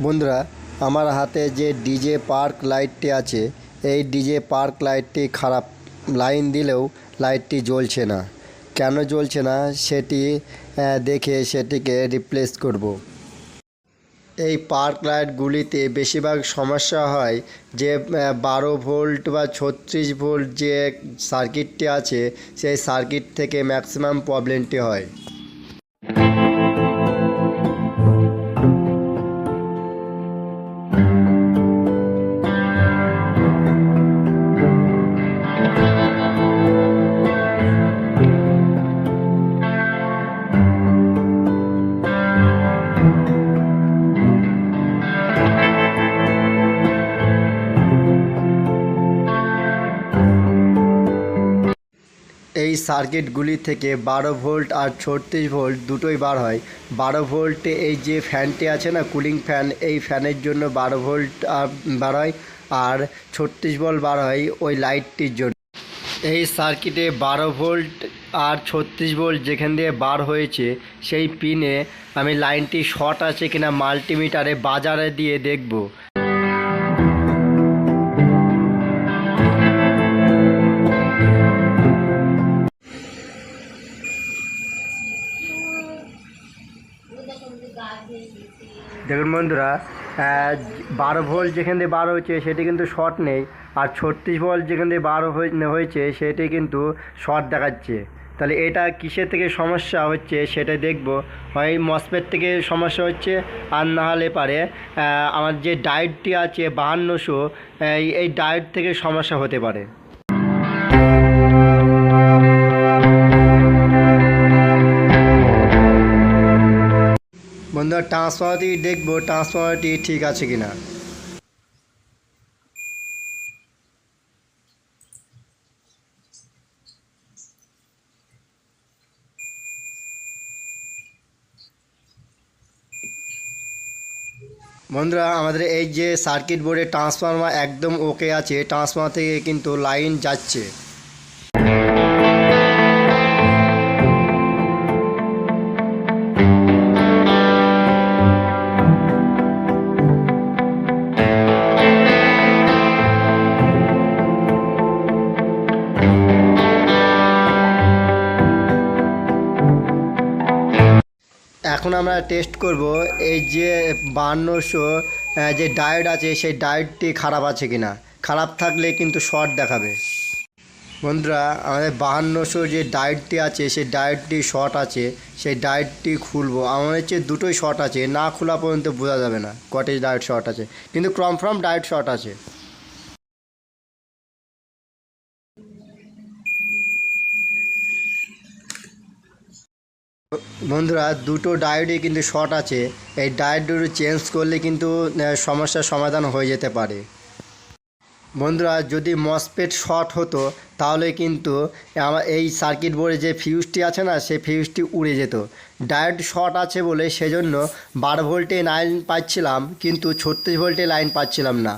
বন্ধুরা, আমার হাতে যে ডিজে পার্ক লাইটটি আছে, এই ডিজে পার্ক লাইটটি খারাপ। লাইন দিলেও লাইটটি জ্বলছে না। কেন জ্বলছে না সেটি দেখে সেটিকে রিপ্লেস করব। এই পার্ক লাইটগুলিতে বেশিরভাগ সমস্যা হয় যে 12 ভোল্ট বা 36 ভোল্ট যে সার্কিটটি আছে, সেই সার্কিট থেকে ম্যাক্সিমাম প্রবলেমটি হয়। এই সার্কিটগুলি থেকে 12 ভোল্ট আর 36 ভোল্ট দুটোই বার হয়। 12 ভোল্টে এই যে ফ্যানটি আছে না, কুলিং ফ্যান, এই ফ্যানের জন্য 12 ভোল্ট বার হয়, আর 36 ভোল্ট বার হয় ওই লাইটটির জন্য। এই সার্কিটে 12 ভোল্ট আর 36 ভোল্ট যেখান দিয়ে বার হয়েছে, সেই পিনে আমি লাইনটি শর্ট আছে কিনা মাল্টিমিটারে বাজারে দিয়ে দেখব। দেখুন বন্ধুরা, 12 ভোল্ট যেখান দিয়ে বার হয়েছে সেটি কিন্তু শর্ট নেই, আর 36 ভোল্ট যেখান দিয়ে বার হয়েছে সেটি কিন্তু শর্ট দেখাচ্ছে। তাহলে এটা কিসের থেকে সমস্যা হচ্ছে সেটা দেখব। হয় মসফেট থেকে সমস্যা হচ্ছে, আর না হলে পারে আমার যে ডায়োডটি আছে 5200, এই ডায়োড থেকে সমস্যা হতে পারে। বন্ধুরা, ট্রান্সফরমারটি দেখবো ট্রান্সফরমারটি ঠিক আছে কিনা। বন্ধুরা, আমাদের এই যে সার্কিট বোর্ডে ট্রান্সফরমার একদম ওকে আছে, ট্রান্সফরমার থেকে কিন্তু লাইন যাচ্ছে। এখন আমরা টেস্ট করব এই যে 5200 যে ডায়োড আছে, সেই ডায়োডটি খারাপ আছে কিনা। খারাপ থাকলে কিন্তু শর্ট দেখাবে। বন্ধুরা, আমাদের 5200 যে ডায়োডটি আছে সেই ডায়োডটি শর্ট আছে, সেই ডায়োডটি খুলবো। আমার হচ্ছে দুটোই শর্ট আছে, না খোলা পর্যন্ত বোঝা যাবে না কটি ডায়োড শর্ট আছে, কিন্তু কনফার্ম ডায়োড শর্ট আছে। বন্ধুরা, দুটো ডায়োডই কিন্তু শর্ট আছে। এই ডায়োড দুটো চেঞ্জ করলে কিন্তু সমস্যার সমাধান হয়ে যেতে পারে। বন্ধুরা, যদি মসফেট শর্ট হতো তাহলে কিন্তু আমার এই সার্কিট বোর্ডে যে ফিউজটি আছে না, সেই ফিউজটি উড়ে যেত। ডায়োড শর্ট আছে বলে সেজন্য 12 ভোল্টে লাইন পাচ্ছিলাম, কিন্তু 36 ভোল্টে লাইন পাচ্ছিলাম না।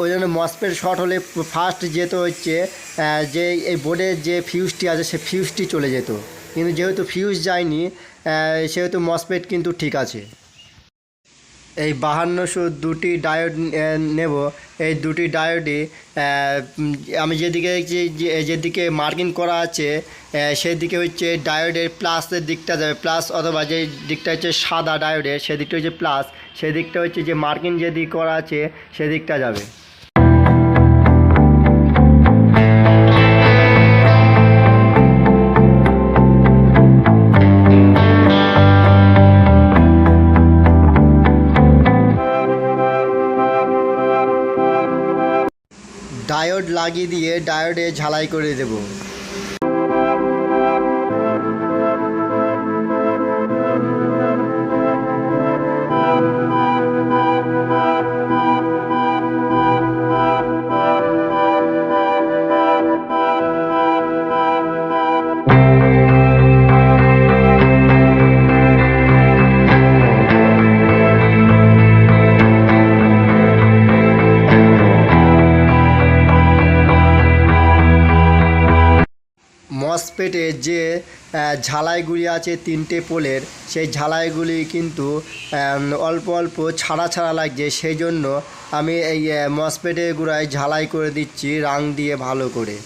ওই জন্য মসফেট শর্ট হলে ফার্স্ট যেত হচ্ছে যে এই বোর্ডের যে ফিউজটি আছে সে ফিউজটি চলে যেত, কিন্তু যেহেতু ফিউজ যায়নি সেহেতু মসফেট কিন্তু ঠিক আছে। এই 5200 দুটি ডায়োড নেব। এই দুটি ডায়োডই আমি যেদিকে যেদিকে মার্কিং করা আছে সেদিকে হচ্ছে ডায়োডের প্লাসের দিকটা যাবে, প্লাস, অথবা যে দিকটা হচ্ছে সাদা ডায়োডের সেদিকটা হচ্ছে প্লাস, সেদিকটা হচ্ছে যে মার্কিং যেদিকে করা আছে সেদিকটা যাবে। ডায়োড লাগিয়ে দিয়ে ডায়োডে ঝালাই করে দেব। মসপেটে যে ঝালাইগুলি আছে 3টে পোলের, সেই ঝালাইগুলি কিন্তু অল্প অল্প ছাড়া ছাড়া লাগছে। সেই জন্য আমি এই মসপেটের গোড়ায় ঝালাই করে দিচ্ছি রাং দিয়ে ভালো করে।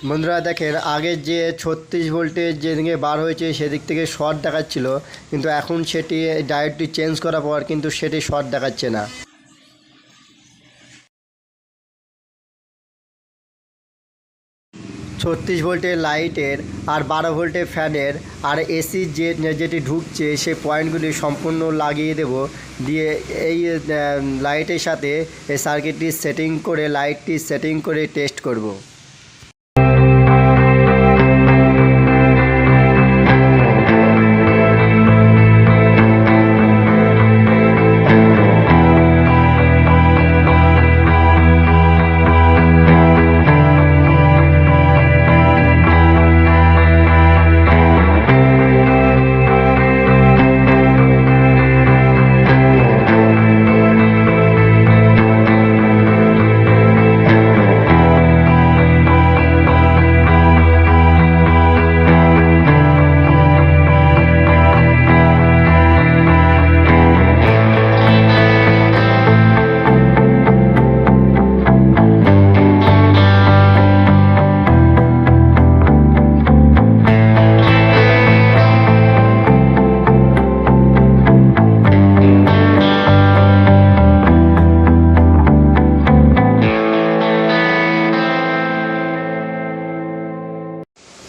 বন্ধুরা দেখেন, আগে যে 36 ভোল্টের যেদিকে বার হয়েছে সেদিক থেকে শর্ট দেখাচ্ছিল, কিন্তু এখন সেটি ডায়োডটি চেঞ্জ করার পর কিন্তু সেটি শর্ট দেখাচ্ছে না। 36 ভোল্টের লাইটের আর 12 ভোল্টের ফ্যানের আর এসি যেটি ঢুকছে সেই পয়েন্টগুলি সম্পূর্ণ লাগিয়ে দেব। দিয়ে এই লাইটের সাথে এই সার্কিটটি সেটিং করে লাইটটি সেটিং করে টেস্ট করব।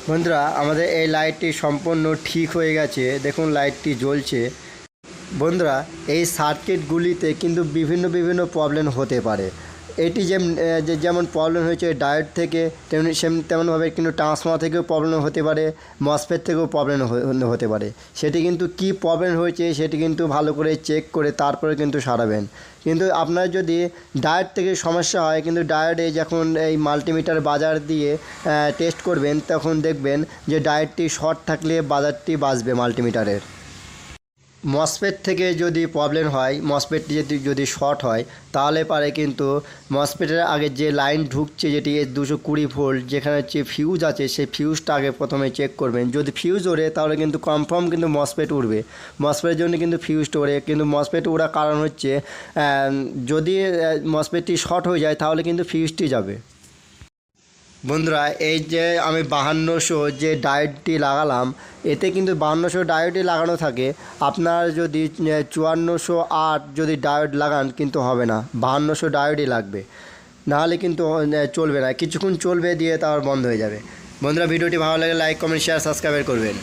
বন্ধুরা, আমাদের এই লাইটটি সম্পূর্ণ ঠিক হয়ে গেছে। দেখুন লাইটটি জ্বলছে। বন্ধুরা, এই সার্কিটগুলিতে কিন্তু বিভিন্ন প্রবলেম হতে পারে। এটি যেমন প্রবলেম হয়েছে ডায়োড থেকে, তেমনভাবে কিন্তু ট্রান্সফর্মার থেকেও প্রবলেম হতে পারে, মসফেট থেকেও প্রবলেম হতে পারে। সেটি কিন্তু কি প্রবলেম হয়েছে সেটি কিন্তু ভালো করে চেক করে তারপরে কিন্তু সারাবেন। কিন্তু আপনার যদি ডায়োড থেকে সমস্যা হয়, কিন্তু ডায়োডে যখন এই মাল্টিমিটার বাজার দিয়ে টেস্ট করবেন তখন দেখবেন যে ডায়োডটি শর্ট থাকলে বাজারটি বাজবে মাল্টিমিটারের। মসফেট থেকে যদি প্রবলেম হয়, মসফেটটি যদি শর্ট হয়, তাহলে পারে কিন্তু মসফেটের আগে যে লাইন ঢুকছে যেটি 220 ভোল্ট, যেখানে হচ্ছে ফিউজ আছে, সেই ফিউজটা আগে প্রথমে চেক করবেন। যদি ফিউজ ওড়ে তাহলে কিন্তু কনফার্ম কিন্তু মসফেট উড়বে। মসফেটের জন্য কিন্তু ফিউজটা ওড়ে, কিন্তু মসফেট ওড়ার কারণ হচ্ছে যদি মসফেটটি শর্ট হয়ে যায় তাহলে কিন্তু ফিউজটি যাবে। বন্ধুরা, এই যে আমি 5200 যে ডায়োডটি লাগালাম, এতে কিন্তু 5200 ডায়োডই লাগানো থাকে। আপনার যদি 5408 যদি ডায়োড লাগান কিন্তু হবে না, 5200 ডায়োডই লাগবে, নাহলে কিন্তু চলবে না। কিছুক্ষণ চলবে দিয়ে তারপর বন্ধ হয়ে যাবে। বন্ধুরা, ভিডিওটি ভালো লাগে লাইক কমেন্ট শেয়ার সাবস্ক্রাইব করবেন।